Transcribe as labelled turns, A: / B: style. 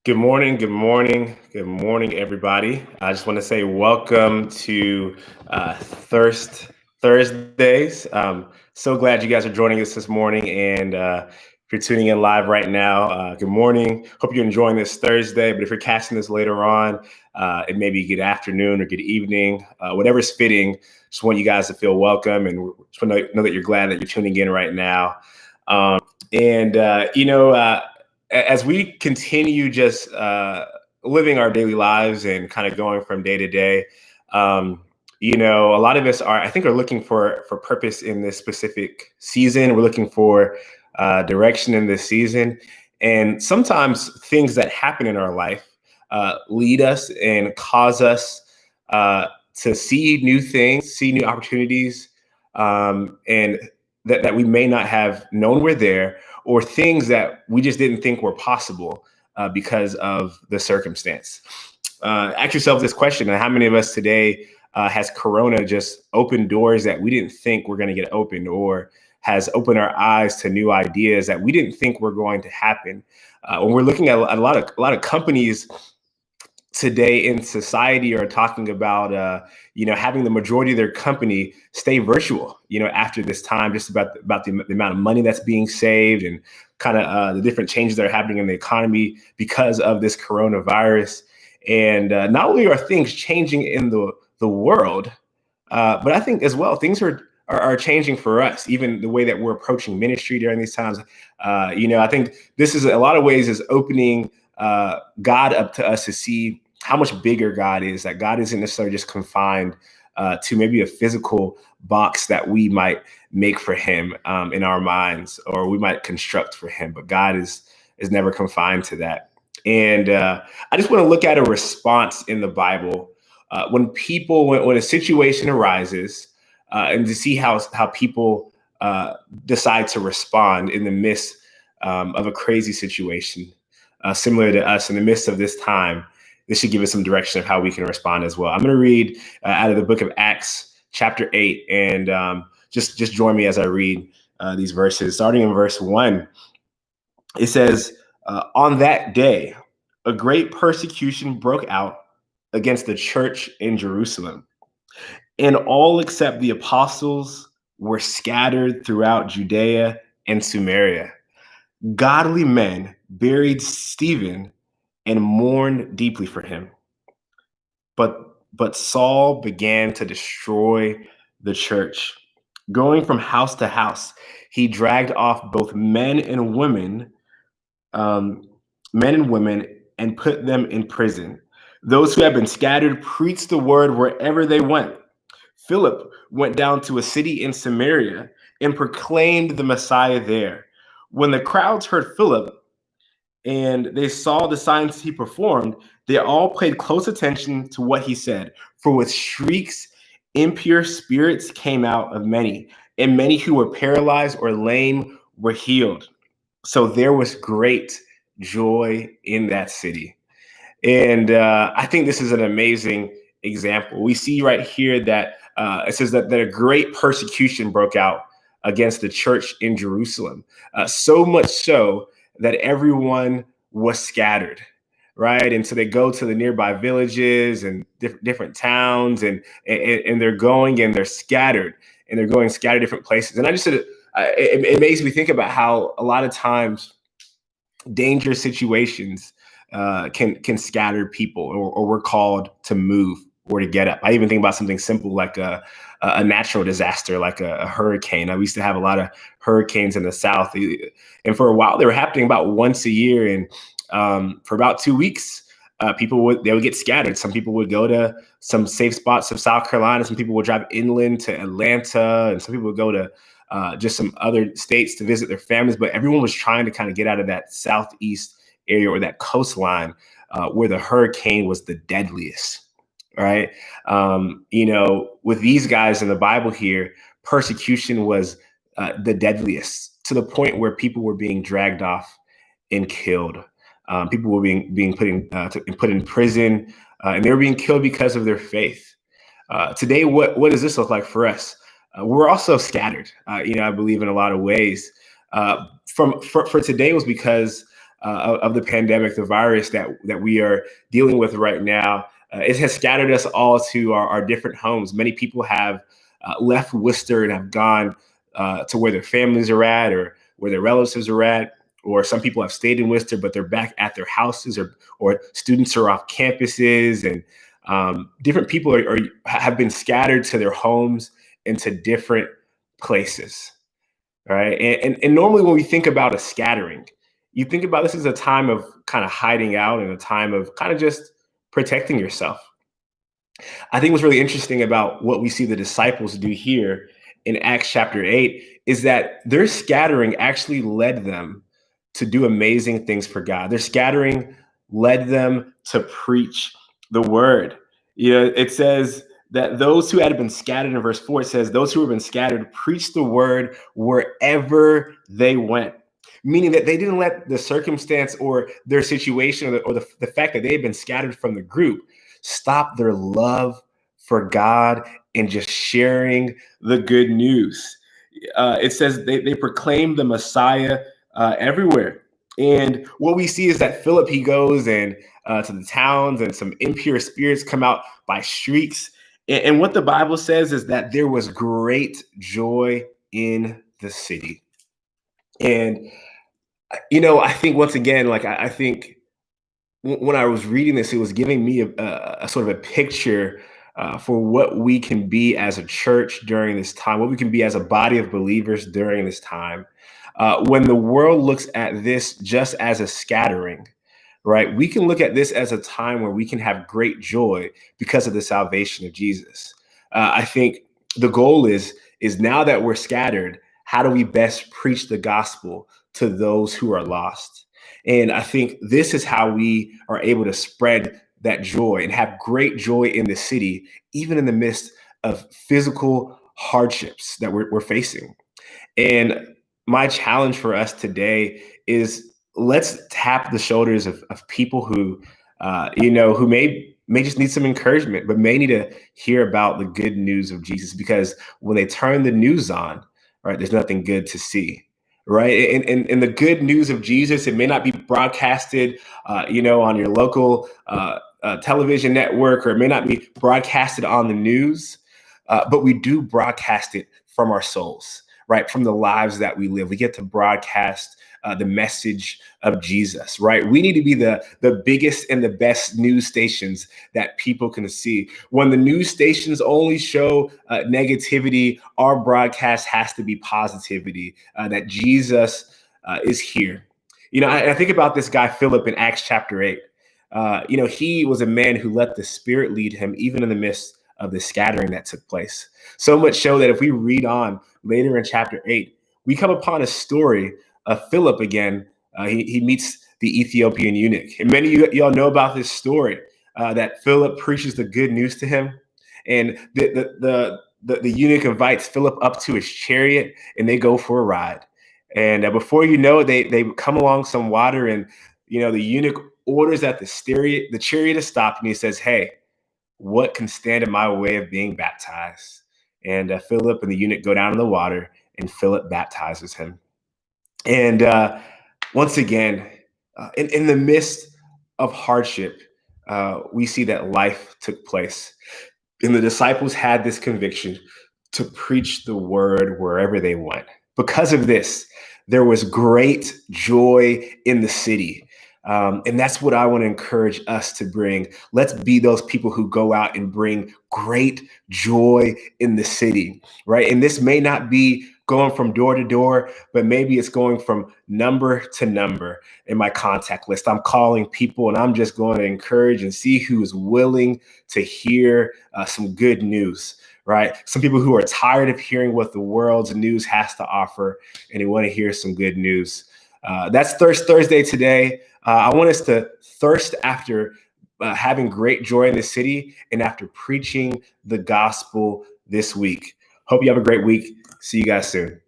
A: Good morning, good morning, good morning, everybody. I just want to say welcome to Thursdays. So glad you guys are joining us this morning, and if you're tuning in live right now, good morning. Hope you're enjoying this Thursday. But if you're catching this later on, it may be good afternoon or good evening, whatever's fitting. Just want you guys to feel welcome, and just want to know that you're glad that you're tuning in right now. And as we continue just living our daily lives and kind of going from day to day, a lot of us I think, are looking for purpose in this specific season. We're looking for direction in this season. And sometimes things that happen in our life lead us and cause us to see new things, see new opportunities, and that we may not have known were there, or things that we just didn't think were possible because of the circumstance. Ask yourself this question: how many of us today has Corona just opened doors that we didn't think were going to get opened, or has opened our eyes to new ideas that we didn't think were going to happen? When we're looking at a lot of companies today in society are talking about having the majority of their company stay virtual after this time, just about the amount of money that's being saved, and kind of the different changes that are happening in the economy because of this coronavirus. And not only are things changing in the world, but I think as well things are changing for us, even the way that we're approaching ministry during these times. I think this is, a lot of ways, is opening God up to us to see how much bigger God is, that God isn't necessarily just confined to maybe a physical box that we might make for him in our minds, or we might construct for him, but God is never confined to that. And I just want to look at a response in the Bible when a situation arises, and to see how people decide to respond in the midst of a crazy situation, similar to us in the midst of this time. This should give us some direction of how we can respond as well. I'm going to read out of the book of Acts, chapter 8, and just join me as I read these verses. Starting in verse 1, it says, on that day, a great persecution broke out against the church in Jerusalem, and all except the apostles were scattered throughout Judea and Samaria. Godly men buried Stephen and mourned deeply for him. But Saul began to destroy the church. Going from house to house, he dragged off both men and women, and put them in prison. Those who had been scattered preached the word wherever they went. Philip went down to a city in Samaria and proclaimed the Messiah there. When the crowds heard Philip and they saw the signs he performed, they all paid close attention to what he said. For with shrieks, impure spirits came out of many, and many who were paralyzed or lame were healed. So there was great joy in that city. And I think this is an amazing example. We see right here that it says that a great persecution broke out against the church in Jerusalem, so much so that everyone was scattered, right? And so they go to the nearby villages and different towns, and they're going and they're scattered, and they're going scattered different places. And I just said, it makes me think about how a lot of times dangerous situations can scatter people, or we're called to move or to get up. I even think about something simple like a natural disaster, like a hurricane. We used to have a lot of hurricanes in the South, and for a while they were happening about once a year. And for about 2 weeks, people would get scattered. Some people would go to some safe spots of South Carolina. Some people would drive inland to Atlanta, and some people would go to just some other states to visit their families. But everyone was trying to kind of get out of that southeast area, or that coastline where the hurricane was the deadliest. Right. With these guys in the Bible here, persecution was the deadliest, to the point where people were being dragged off and killed. People were being put in prison, and they were being killed because of their faith. Today, what does this look like for us? We're also scattered. I believe in a lot of ways. For today was because of the pandemic, the virus that we are dealing with right now, it has scattered us all to our different homes. Many people have left Worcester and have gone to where their families are at or where their relatives are at. Or some people have stayed in Worcester, but they're back at their houses, or students are off campuses, and different people have been scattered to their homes into different places, right? And normally when we think about a scattering, you think about this as a time of kind of hiding out and a time of kind of just protecting yourself. I think what's really interesting about what we see the disciples do here in Acts chapter 8 is that their scattering actually led them to do amazing things for God. Their scattering led them to preach the word. You know, it says that those who had been scattered, in verse 4, it says, those who have been scattered preached the word wherever they went. Meaning that they didn't let the circumstance or their situation or the fact that they had been scattered from the group stop their love for God and just sharing the good news. It says they proclaimed the Messiah everywhere. And what we see is that Philip, he goes and to the towns, and some impure spirits come out by shrieks. And what the Bible says is that there was great joy in the city. And, you know, I think once again, like I think when I was reading this, it was giving me a sort of a picture for what we can be as a church during this time, what we can be as a body of believers during this time. When the world looks at this just as a scattering, right? We can look at this as a time where we can have great joy because of the salvation of Jesus. I think the goal is now that we're scattered, how do we best preach the gospel to those who are lost? And I think this is how we are able to spread that joy and have great joy in the city, even in the midst of physical hardships that we're facing. And my challenge for us today is let's tap the shoulders of people who, who may just need some encouragement, but may need to hear about the good news of Jesus, because when they turn the news on, right, there's nothing good to see. Right. And the good news of Jesus, it may not be broadcasted, on your local television network, or it may not be broadcasted on the news, but we do broadcast it from our souls, right? From the lives that we live. We get to broadcast the message of Jesus, right? We need to be the biggest and the best news stations that people can see. When the news stations only show negativity, our broadcast has to be positivity, that Jesus is here. You know, I think about this guy, Philip, in Acts chapter 8. He was a man who let the Spirit lead him, even in the midst of the scattering that took place. So much so that if we read on later in chapter 8, we come upon a story of Philip again. He meets the Ethiopian eunuch. And many of y'all know about this story, that Philip preaches the good news to him. And the eunuch invites Philip up to his chariot, and they go for a ride. And before you know it, they come along some water, and the eunuch orders that the chariot to stop, and he says, "Hey, what can stand in my way of being baptized?" And Philip and the eunuch go down in the water, and Philip baptizes him. And once again, in the midst of hardship, we see that life took place. And the disciples had this conviction to preach the word wherever they went. Because of this, there was great joy in the city. And that's what I want to encourage us to bring. Let's be those people who go out and bring great joy in the city, right? And this may not be going from door to door, but maybe it's going from number to number in my contact list. I'm calling people, and I'm just going to encourage and see who is willing to hear some good news, right? Some people who are tired of hearing what the world's news has to offer, and they want to hear some good news. That's Thirst Thursday today. I want us to thirst after having great joy in the city and after preaching the gospel this week. Hope you have a great week. See you guys soon.